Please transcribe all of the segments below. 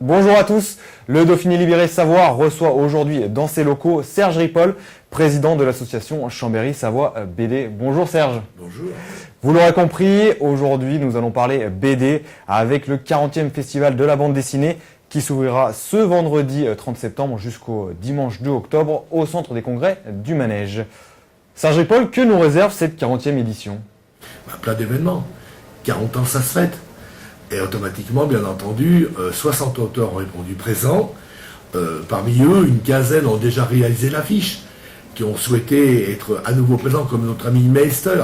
Bonjour à tous, le Dauphiné Libéré Savoie reçoit aujourd'hui dans ses locaux Serge Ripoll, président de l'association Chambéry Savoie BD. Bonjour Serge. Bonjour. Vous l'aurez compris, aujourd'hui nous allons parler BD avec le 40e festival de la bande dessinée qui s'ouvrira ce vendredi 30 septembre jusqu'au dimanche 2 octobre au centre des congrès du Manège. Serge Ripoll, que nous réserve cette 40e édition ? Plein d'événements. 40 ans, ça se fête. Et automatiquement, bien entendu, 60 auteurs ont répondu présents. Parmi eux, une quinzaine ont déjà réalisé l'affiche, qui ont souhaité être à nouveau présents, comme notre ami Meister,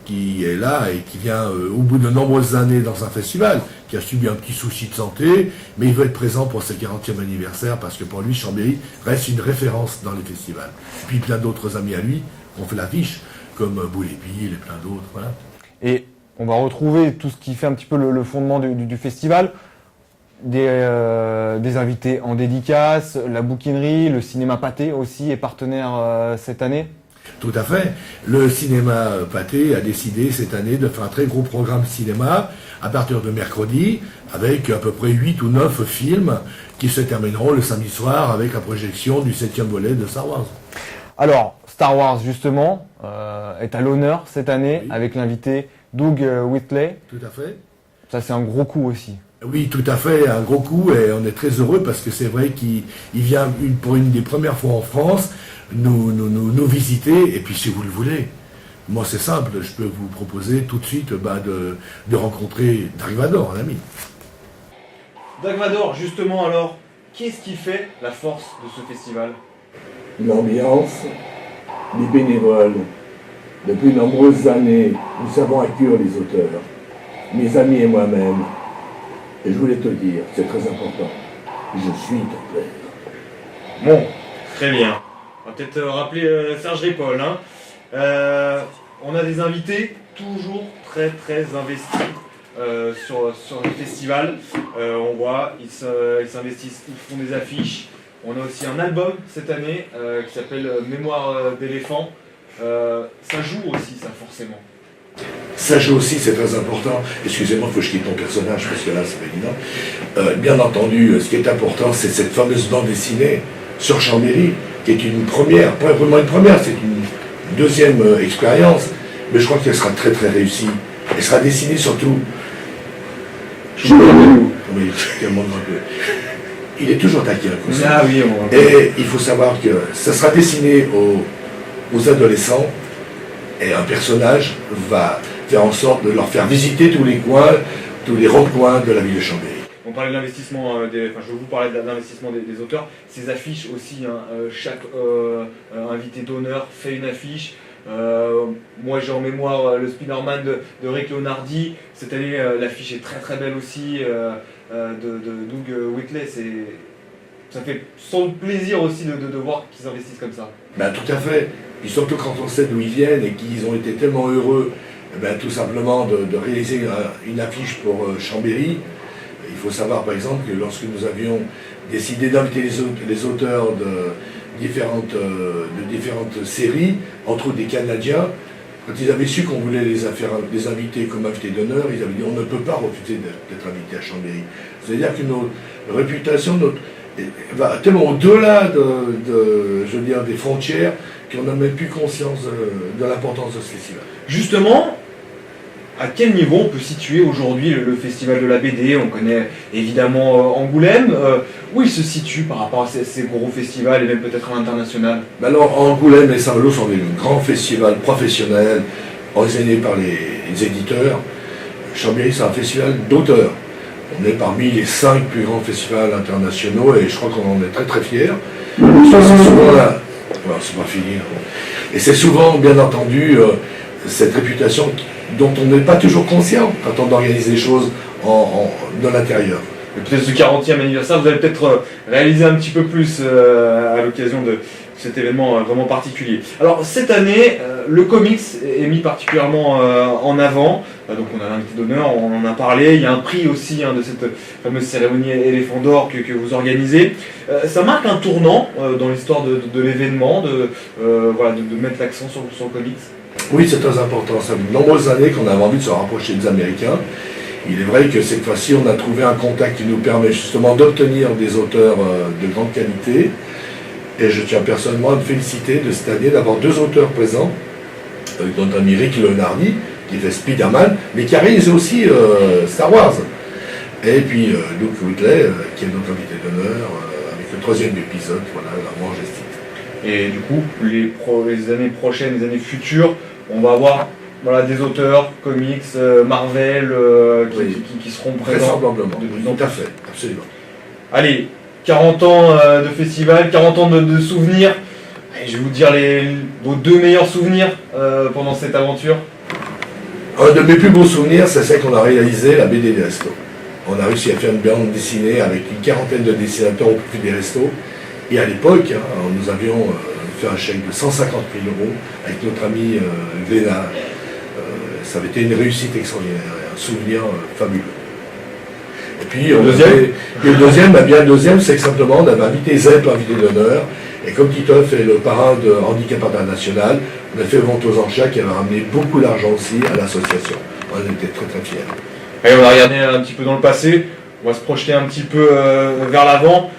qui est là et qui vient au bout de nombreuses années dans un festival, qui a subi un petit souci de santé, mais il veut être présent pour ce 40e anniversaire, parce que pour lui, Chambéry reste une référence dans les festivals. Puis plein d'autres amis à lui ont fait l'affiche, comme Boulépi et plein d'autres. Voilà. Et on va retrouver tout ce qui fait un petit peu le fondement du festival, des invités en dédicace, la bouquinerie, le cinéma Pathé aussi est partenaire cette année. Tout à fait. Le cinéma Pathé a décidé cette année de faire un très gros programme cinéma à partir de mercredi, avec à peu près 8 ou 9 films qui se termineront le samedi soir avec la projection du 7e volet de Star Wars. Alors, Star Wars justement est à l'honneur cette année avec l'invité Doug Whitley. Tout à fait. Ça c'est un gros coup aussi. Oui, tout à fait, un gros coup, et on est très heureux parce que c'est vrai qu'il vient pour une des premières fois en France nous visiter, et puis si vous le voulez, moi c'est simple, je peux vous proposer tout de suite de rencontrer Dark Vador, un ami. Dark Vador, justement alors, qu'est-ce qui fait la force de ce festival ? L'ambiance, les bénévoles. Depuis de nombreuses années, nous savons accueillir les auteurs, mes amis et moi-même. Et je voulais te dire, c'est très important, je suis ton père. Bon, très bien. On va peut-être rappeler Serge Ripoll. On a des invités toujours très investis sur le festival. On voit, ils s'investissent, ils font des affiches. On a aussi un album cette année qui s'appelle Mémoire d'éléphant. Ça joue aussi, ça, forcément. Ça joue aussi, c'est très important. Excusez-moi, il faut que je quitte ton personnage, parce que là, c'est pas évident. Bien entendu, ce qui est important, c'est cette fameuse bande dessinée sur Chambéry, qui est une première, pas vraiment une première, c'est une deuxième expérience, mais je crois qu'elle sera très réussie. Elle sera dessinée surtout... Oui, tellement un peu. Il est toujours taquin, comme ça. Ah oui, Et il faut savoir que ça sera dessiné aux adolescents, et un personnage va faire en sorte de leur faire visiter tous les coins, tous les recoins de la ville de Chambéry. On parlait de l'investissement, je vais vous parler de l'investissement des auteurs. Ces affiches aussi, chaque invité d'honneur fait une affiche. Moi j'ai en mémoire le Spider-Man de Rick Leonardi. Cette année l'affiche est très belle aussi de Doug Whitley. Ça fait sans doute plaisir aussi de voir qu'ils investissent comme ça. Tout à fait. Et surtout quand on sait d'où ils viennent et qu'ils ont été tellement heureux tout simplement de réaliser une affiche pour Chambéry. Il faut savoir par exemple que lorsque nous avions décidé d'inviter les auteurs de différentes séries, entre autres des Canadiens, quand ils avaient su qu'on voulait les inviter comme invités d'honneur, ils avaient dit on ne peut pas refuser d'être invité à Chambéry. C'est-à-dire que notre réputation va tellement au-delà des frontières qu'on n'a même plus conscience de l'importance de ce festival. Justement, à quel niveau on peut situer aujourd'hui le festival de la BD ? On connaît évidemment Angoulême. Où il se situe par rapport à ces gros festivals et même peut-être à l'international ? Alors Angoulême et Saint-Malo sont des grands festivals professionnels organisés par les éditeurs. Chambéry, c'est un festival d'auteurs. On est parmi les 5 plus grands festivals internationaux et je crois qu'on en est très fiers. C'est souvent là. Alors, c'est pas fini. Et c'est souvent, bien entendu, cette réputation dont on n'est pas toujours conscient quand on organise les choses de l'intérieur. Peut-être ce 40e anniversaire, vous allez peut-être réaliser un petit peu plus à l'occasion de cet événement vraiment particulier. Alors cette année, le comics est mis particulièrement en avant. Donc on a l'invité d'honneur, on en a parlé. Il y a un prix aussi de cette fameuse cérémonie éléphant d'or que vous organisez. Ça marque un tournant dans l'histoire de l'événement, de mettre l'accent sur le comics. Oui, c'est très important. Ça fait de nombreuses années qu'on a envie de se rapprocher des Américains. Il est vrai que cette fois-ci, on a trouvé un contact qui nous permet justement d'obtenir des auteurs de grande qualité. Et je tiens personnellement à me féliciter de cette année d'avoir 2 auteurs présents, avec notre ami Rick Leonardi, qui fait Spider-Man, mais qui a réalisé aussi Star Wars. Et puis Luke Whitley, qui est notre invité d'honneur, avec le 3e épisode, voilà, La Manche des Sith. Et du coup, les années prochaines, les années futures, on va avoir des auteurs, comics, Marvel, qui seront présents. Vraisemblablement, Tout à fait, absolument. Allez, 40 ans de festival, 40 ans de souvenirs. Allez, je vais vous dire vos 2 meilleurs souvenirs pendant cette aventure. Un de mes plus beaux souvenirs, c'est celle qu'on a réalisé, la BD des Restos. On a réussi à faire une bande dessinée avec une 40aine de dessinateurs au profit des Restos. Et à l'époque, nous avions fait un chèque de 150 000 € avec notre ami Glénat. Ça avait été une réussite extraordinaire, un souvenir fabuleux. Et puis le deuxième, c'est que simplement on avait invité Zep, invité d'honneur, et comme Titoff est le parrain de Handicap International, on a fait vente aux enchères qui avait ramené beaucoup d'argent aussi à l'association. On était très très fiers. Allez, on va regarder un petit peu dans le passé, on va se projeter un petit peu vers l'avant.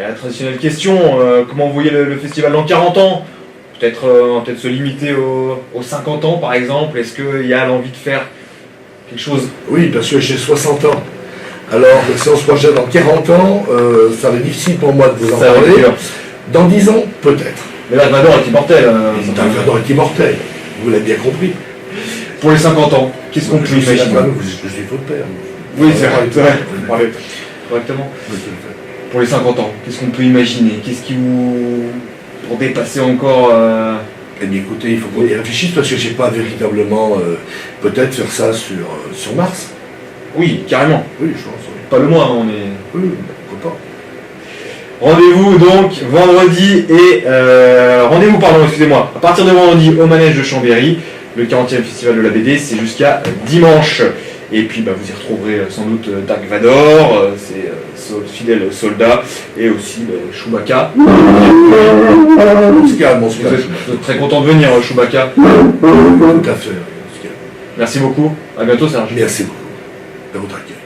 La traditionnelle question, comment vous voyez le festival dans 40 ans? Peut-être se limiter aux 50 ans par exemple. Est-ce qu'il y a l'envie de faire quelque chose? Oui, parce que j'ai 60 ans. Alors, si on se projette dans 40 ans, ça va être difficile pour moi de vous en parler. Dans 10 ans, peut-être. Mais Dark Vador est immortel. Dark Vador est immortel, vous l'avez bien compris. Pour les 50 ans, qu'est-ce qu'on peut imaginer? Je suis votre père. Oui, c'est vrai. Correctement. Pour les 50 ans, qu'est-ce qu'on peut imaginer? Qu'est-ce qui vous... pour dépasser encore Eh bien écoutez, il faut qu'on y réfléchisse parce que je n'ai pas véritablement peut-être faire ça sur Mars. Oui, carrément. Oui, je pense. Oui. Pas le moins, on est... Oui, pourquoi pas. Rendez-vous donc vendredi et... rendez-vous, excusez-moi, à partir de vendredi au Manège de Chambéry, le 40e festival de la BD, c'est jusqu'à dimanche. Et puis vous y retrouverez sans doute Dark Vador, ses fidèles soldats, et aussi Chewbacca. On se calme, on se calme. Vous êtes très content de venir, Chewbacca. Tout à fait. Merci beaucoup, à bientôt Serge. Merci beaucoup de votre accueil.